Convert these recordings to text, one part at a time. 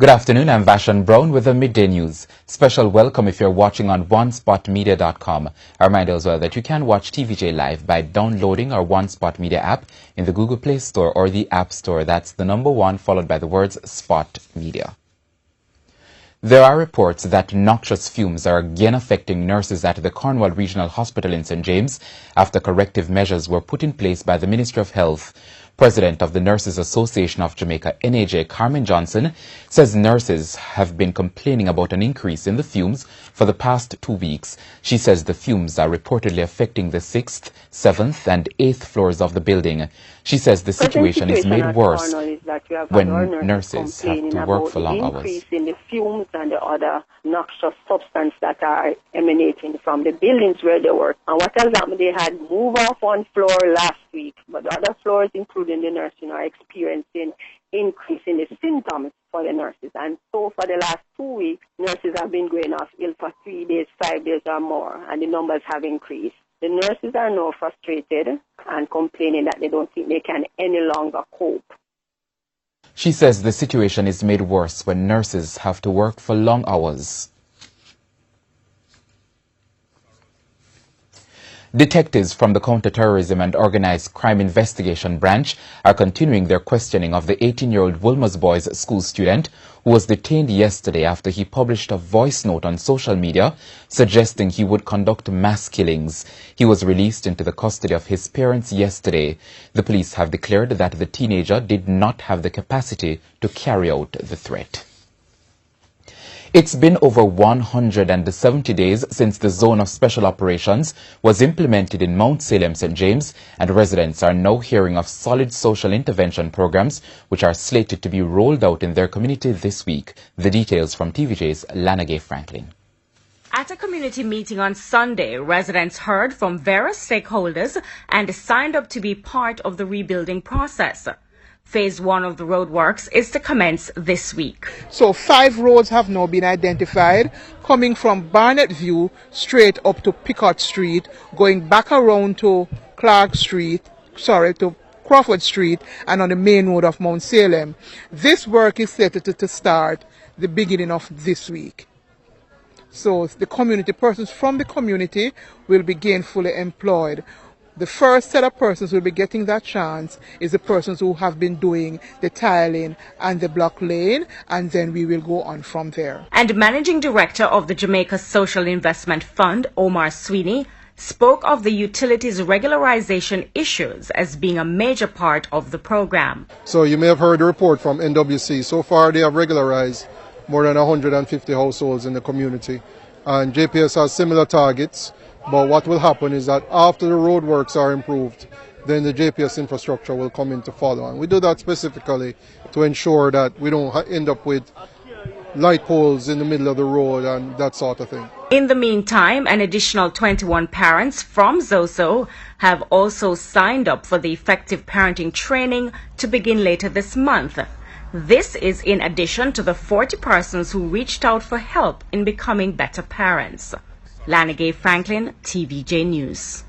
Good afternoon, I'm Vashan Brown with the Midday News. Special welcome if you're watching on OneSpotMedia.com. A reminder as well that you can watch TVJ live by downloading our OneSpot Media app in the Google Play Store or the App Store. That's the number 1 followed by the words Spot Media. There are reports that noxious fumes are again affecting nurses at the Cornwall Regional Hospital in St. James after corrective measures were put in place by the Ministry of Health. President of the Nurses Association of Jamaica, NAJ, Carmen Johnson, says nurses have been complaining about an increase in the fumes for the past 2 weeks. She says the fumes are reportedly affecting the 6th, 7th and 8th floors of the building. She says the situation is made worse when nurses have to work for long hours. Increase in the fumes and the other noxious substances that are emanating from the buildings where they work. And what has happened, they had moved off one floor last week, but the other floors, including the nursing, are experiencing increase in the symptoms for the nurses. And so for the last 2 weeks, nurses have been going off ill for 3 days, 5 days or more, and the numbers have increased. The nurses are now frustrated and complaining that they don't think they can any longer cope. She says the situation is made worse when nurses have to work for long hours. Detectives from the Counter-Terrorism and Organized Crime Investigation Branch are continuing their questioning of the 18-year-old Wilmers Boys school student who was detained yesterday after he published a voice note on social media suggesting he would conduct mass killings. He was released into the custody of his parents yesterday. The police have declared that the teenager did not have the capacity to carry out the threat. It's been over 170 days since the Zone of Special Operations was implemented in Mount Salem, St. James, and residents are now hearing of solid social intervention programs which are slated to be rolled out in their community this week. The details from TVJ's Lana Gay Franklin. At a community meeting on Sunday, residents heard from various stakeholders and signed up to be part of the rebuilding process. Phase 1 of the roadworks is to commence this week. So 5 roads have now been identified, coming from Barnett View straight up to Picard Street, going back around to to Crawford Street, and on the main road of Mount Salem. This work is set to start the beginning of this week. So the community, persons from the community will be gainfully employed. The first set of persons who will be getting that chance is the persons who have been doing the tiling and the block laying, and then we will go on from there. And Managing Director of the Jamaica Social Investment Fund, Omar Sweeney, spoke of the utilities regularization issues as being a major part of the program. So you may have heard the report from NWC. So far they have regularized more than 150 households in the community, and JPS has similar targets. But what will happen is that after the roadworks are improved, then the JPS infrastructure will come in to follow. And we do that specifically to ensure that we don't end up with light poles in the middle of the road and that sort of thing. In the meantime, an additional 21 parents from ZOSO have also signed up for the effective parenting training to begin later this month. This is in addition to the 40 persons who reached out for help in becoming better parents. Lana Gay Franklin, TVJ News.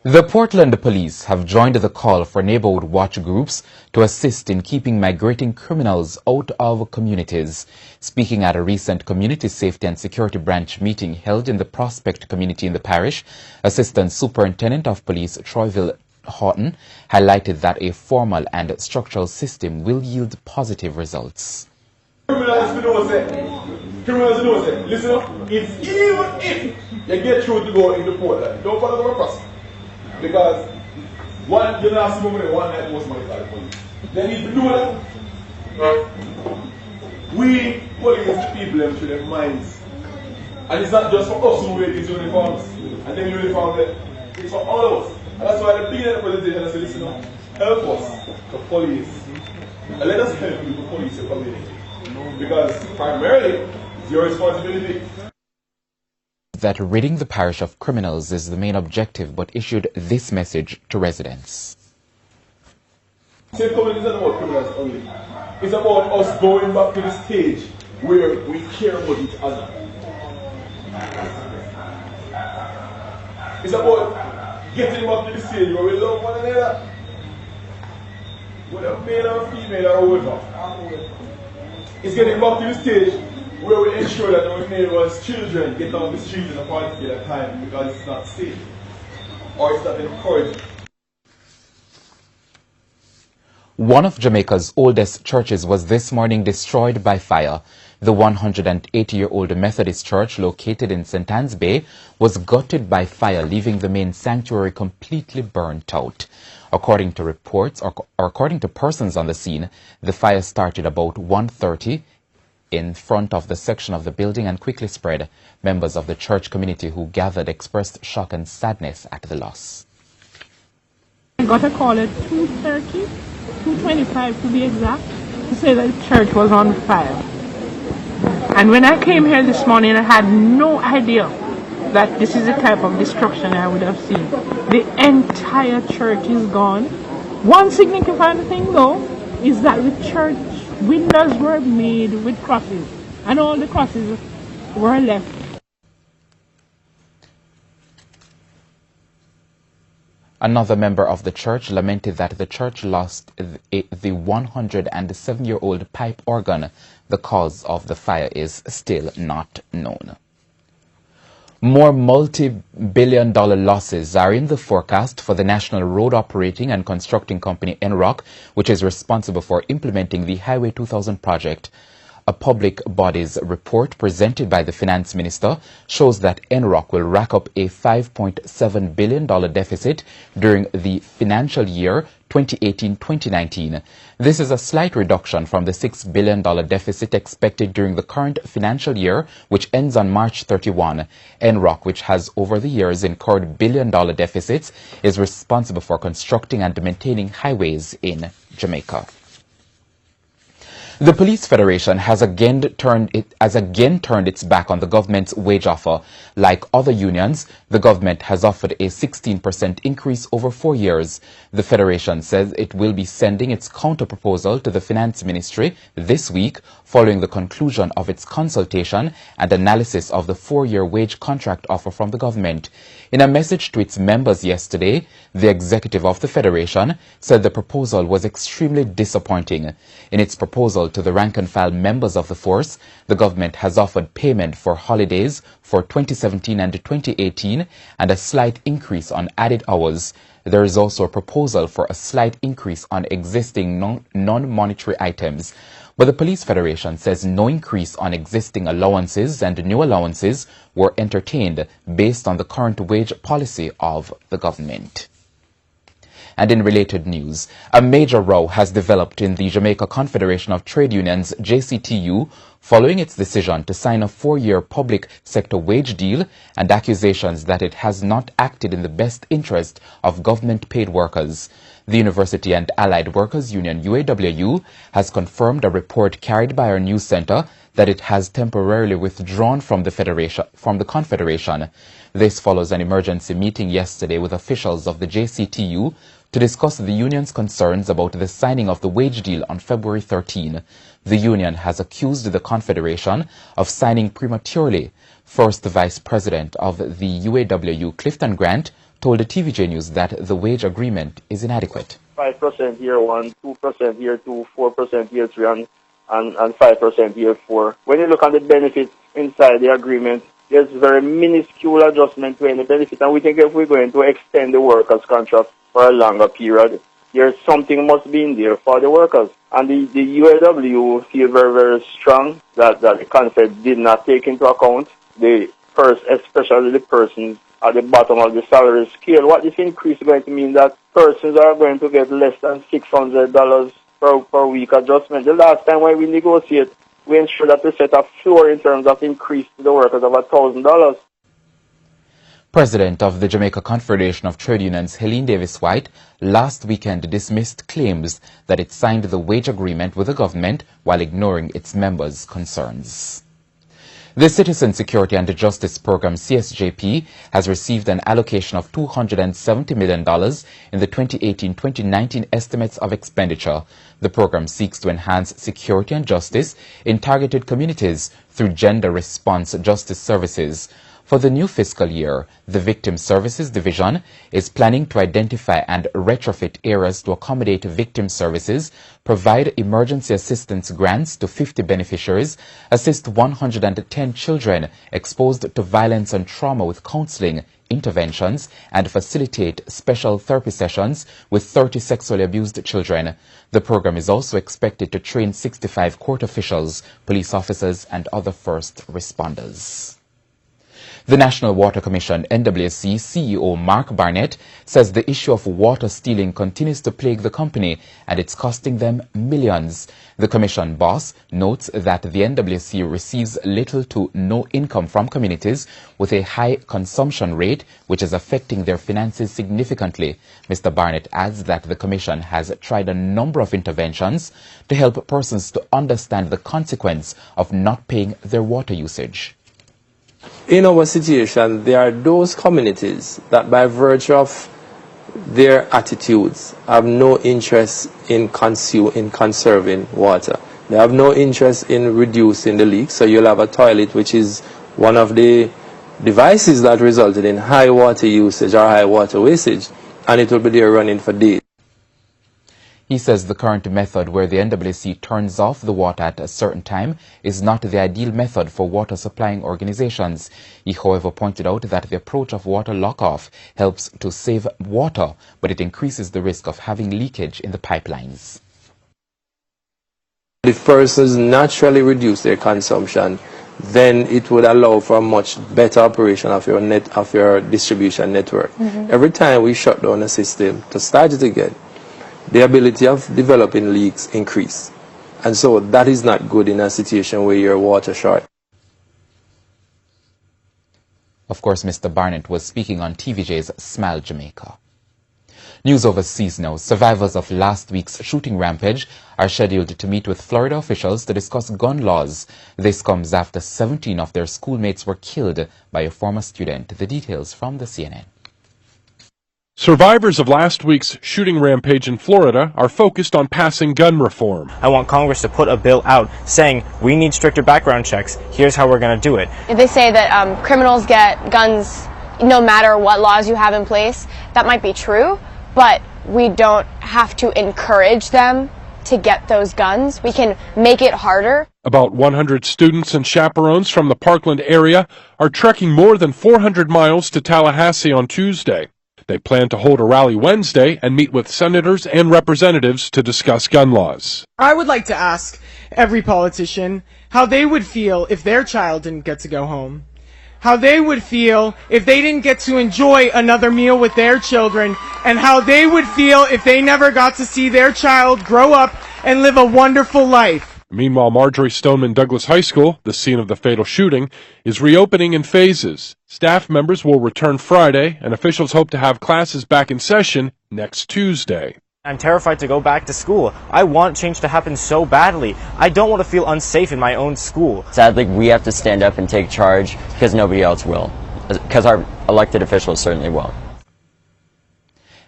The Portland police have joined the call for neighborhood watch groups to assist in keeping migrating criminals out of communities. Speaking at a recent Community Safety and Security Branch meeting held in the Prospect community in the parish, Assistant Superintendent of Police Troyville Horton highlighted that a formal and structural system will yield positive results. Criminals know say, listen up, it's even if you get through to go in the Portland, don't follow the process. Because one, you don't see money, one night most money for the police. Then if you do that, we police people them through their minds. And it's not just for us who wear these uniforms and then uniform there. It's for all of us. And that's why the beginning of the presentation I say, listen up, help us to police. And let us help you to police your community. Because primarily it's your responsibility. That ridding the parish of criminals is the main objective, but issued this message to residents. Safe community is not about criminals only. It's about us going back to the stage where we care about each other. It's about getting back to the stage where we love one another. Whether male or female or whoever. It's getting back to the stage where we ensure that our neighbors' children get on the street in a particular time because it's not safe or it's not encouraged. One of Jamaica's oldest churches was this morning destroyed by fire. The 180-year-old Methodist church located in St. Anne's Bay was gutted by fire, leaving the main sanctuary completely burnt out. According to reports, or according to persons on the scene, the fire started about 1:30 in front of the section of the building and quickly spread. Members of the church community who gathered expressed shock and sadness at the loss. I got a call at 2:30, 2:25 to be exact, to say that the church was on fire. And when I came here this morning, I had no idea that this is the type of destruction I would have seen. The entire church is gone. One significant thing though is that the church windows were made with crosses and all the crosses were left. Another member of the church lamented that the church lost the 107-year-old pipe organ. The cause of the fire is still not known. More multi-billion-dollar losses are in the forecast for the National Road Operating and Constructing Company, NROC, which is responsible for implementing the Highway 2000 project. A public bodies report presented by the finance minister shows that NROC will rack up a $5.7 billion deficit during the financial year 2018-2019. This is a slight reduction from the $6 billion deficit expected during the current financial year, which ends on March 31. NROC, which has over the years incurred billion-dollar deficits, is responsible for constructing and maintaining highways in Jamaica. The Police Federation has again turned its back on the government's wage offer. Like other unions, the government has offered a 16% increase over 4 years. The Federation says it will be sending its counter-proposal to the Finance Ministry this week following the conclusion of its consultation and analysis of the 4-year wage contract offer from the government. In a message to its members yesterday, the executive of the Federation said the proposal was extremely disappointing. In its proposal to the rank-and-file members of the force, the government has offered payment for holidays for 2017 and 2018 and a slight increase on added hours. There is also a proposal for a slight increase on existing non-monetary items. But the Police Federation says no increase on existing allowances and new allowances were entertained based on the current wage policy of the government. And in related news, a major row has developed in the Jamaica Confederation of Trade Unions, JCTU, following its decision to sign a 4-year public sector wage deal and accusations that it has not acted in the best interest of government-paid workers. The University and Allied Workers Union, UAWU, has confirmed a report carried by our news center that it has temporarily withdrawn from the Confederation. This follows an emergency meeting yesterday with officials of the JCTU to discuss the union's concerns about the signing of the wage deal on February 13. The union has accused the Confederation of signing prematurely. First Vice President of the UAWU, Clifton Grant, told the TVJ News that the wage agreement is inadequate. 5% year 1, 2% year 2, 4% year 3, and 5% year 4. When you look at the benefits inside the agreement, there's very minuscule adjustment to any benefit, and we think if we're going to extend the workers' contract for a longer period, there's something must be in there for the workers. And the UAW feel very, very strong that the concept did not take into account the first, especially the persons at the bottom of the salary scale. What this increase is going to mean that persons are going to get less than $600 per week adjustment. The last time when we negotiate, we ensure that we set a floor in terms of increase to the workers of $1,000. President of the Jamaica Confederation of Trade Unions, Helene Davis White, last weekend dismissed claims that it signed the wage agreement with the government while ignoring its members' concerns. The Citizen Security and Justice Program, CSJP, has received an allocation of $270 million in the 2018-2019 estimates of expenditure. The program seeks to enhance security and justice in targeted communities through gender response justice services. For the new fiscal year, the Victim Services Division is planning to identify and retrofit areas to accommodate victim services, provide emergency assistance grants to 50 beneficiaries, assist 110 children exposed to violence and trauma with counseling interventions, and facilitate special therapy sessions with 30 sexually abused children. The program is also expected to train 65 court officials, police officers, and other first responders. The National Water Commission NWC CEO Mark Barnett says the issue of water stealing continues to plague the company and it's costing them millions. The Commission boss notes that the NWC receives little to no income from communities with a high consumption rate, which is affecting their finances significantly. Mr. Barnett adds that the Commission has tried a number of interventions to help persons to understand the consequence of not paying their water usage. In our situation, there are those communities that by virtue of their attitudes have no interest in conserving water. They have no interest in reducing the leaks. So you'll have a toilet, which is one of the devices that resulted in high water usage or high water wastage, and it will be there running for days. He says the current method where the NWC turns off the water at a certain time is not the ideal method for water supplying organizations. He, however, pointed out that the approach of water lock-off helps to save water, but it increases the risk of having leakage in the pipelines. If persons naturally reduce their consumption, then it would allow for a much better operation of your distribution network. Every time we shut down a system to start it again, the ability of developing leaks increase. And so that is not good in a situation where you're water short. Of course, Mr. Barnett was speaking on TVJ's Smile Jamaica. News overseas now. Survivors of last week's shooting rampage are scheduled to meet with Florida officials to discuss gun laws. This comes after 17 of their schoolmates were killed by a former student. The details from the CNN. Survivors of last week's shooting rampage in Florida are focused on passing gun reform. I want Congress to put a bill out saying we need stricter background checks. Here's how we're going to do it. If they say that criminals get guns no matter what laws you have in place, that might be true, but we don't have to encourage them to get those guns. We can make it harder. About 100 students and chaperones from the Parkland area are trekking more than 400 miles to Tallahassee on Tuesday. They plan to hold a rally Wednesday and meet with senators and representatives to discuss gun laws. I would like to ask every politician how they would feel if their child didn't get to go home. How they would feel if they didn't get to enjoy another meal with their children, and how they would feel if they never got to see their child grow up and live a wonderful life. Meanwhile, Marjorie Stoneman Douglas High School, the scene of the fatal shooting, is reopening in phases. Staff members will return Friday, and officials hope to have classes back in session next Tuesday. I'm terrified to go back to school. I want change to happen so badly. I don't want to feel unsafe in my own school. Sadly, we have to stand up and take charge because nobody else will, because our elected officials certainly won't.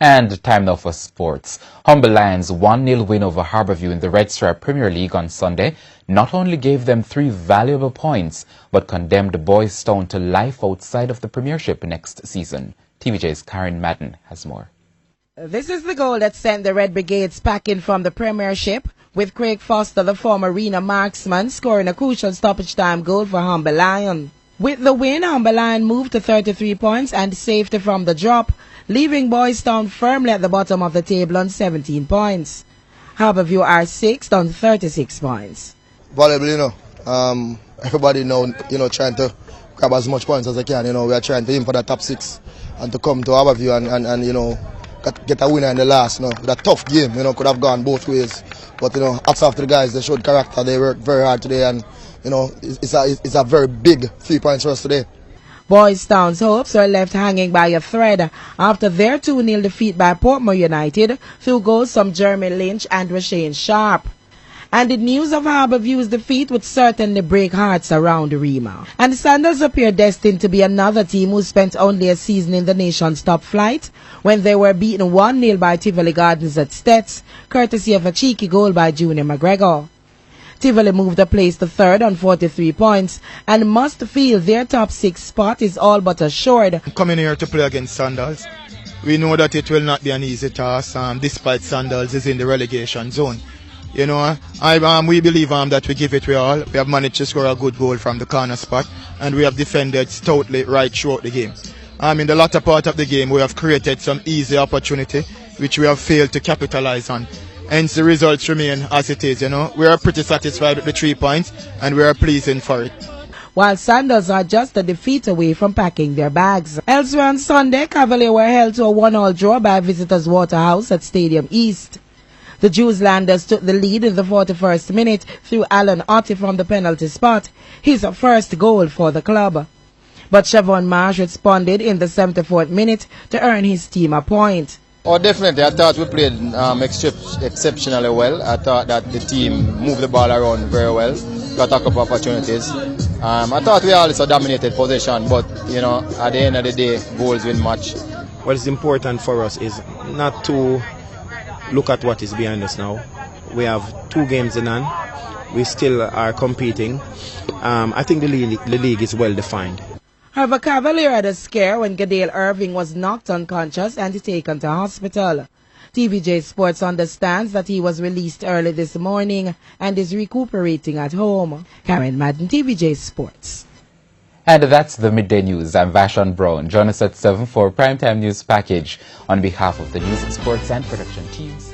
And time now for sports. Humber Lions' 1-0 win over Harborview in the Red Stripe Premier League on Sunday not only gave them 3 valuable points, but condemned Boys Town to life outside of the Premiership next season. TVJ's Karen Madden has more. This is the goal that sent the Red Brigades packing from the Premiership, with Craig Foster, the former arena marksman, scoring a crucial stoppage time goal for Humber Lion. With the win, Humber Lion moved to 33 points and safety from the drop, leaving Boys Town firmly at the bottom of the table on 17 points. Harborview are 6th on 36 points. Valuable, everybody trying to grab as much points as they can. We are trying to aim for the top 6 and to come to Harborview and get a winner in the last. With a tough game, could have gone both ways. But hats off to the guys. They showed character. They worked very hard today, and it's a very big 3 points for us today. Boys Town's hopes were left hanging by a thread after their 2-0 defeat by Portmore United through goals from Jeremy Lynch and Rashane Sharp. And the news of Harborview's defeat would certainly break hearts around the Rema. And the Sandals appear destined to be another team who spent only a season in the nation's top flight when they were beaten 1-0 by Tivoli Gardens at Stets, courtesy of a cheeky goal by Junior McGregor. Tivoli moved a place to third on 43 points and must feel their top 6 spot is all but assured. Coming here to play against Sandals, we know that it will not be an easy task despite Sandals is in the relegation zone. You know, we believe that we give it we all. We have managed to score a good goal from the corner spot and we have defended stoutly right throughout the game. In the latter part of the game, we have created some easy opportunity which we have failed to capitalize on. Hence the results remain as it is, you know. We are pretty satisfied with the 3 points and we are pleasing for it. While Sandals are just a defeat away from packing their bags. Elsewhere on Sunday, Cavalier were held to a 1-1 draw by visitors Waterhouse at Stadium East. The Jewslanders took the lead in the 41st minute through Alan Otti from the penalty spot, his first goal for the club. But Siobhan Marsh responded in the 74th minute to earn his team a point. Oh, definitely. I thought we played exceptionally well. I thought that the team moved the ball around very well, got a couple of opportunities. I thought we also dominated possession, but, you know, at the end of the day, goals win match. What is important for us is not to look at what is behind us now. We have 2 games in hand. We still are competing. I think the league is well defined. However, Cavalier had a scare when Gadale Irving was knocked unconscious and taken to hospital. TVJ Sports understands that he was released early this morning and is recuperating at home. Karen Madden, TVJ Sports. And that's the Midday News. I'm Vashon Brown. Join us at 7 for Primetime News Package on behalf of the News, Sports and Production teams.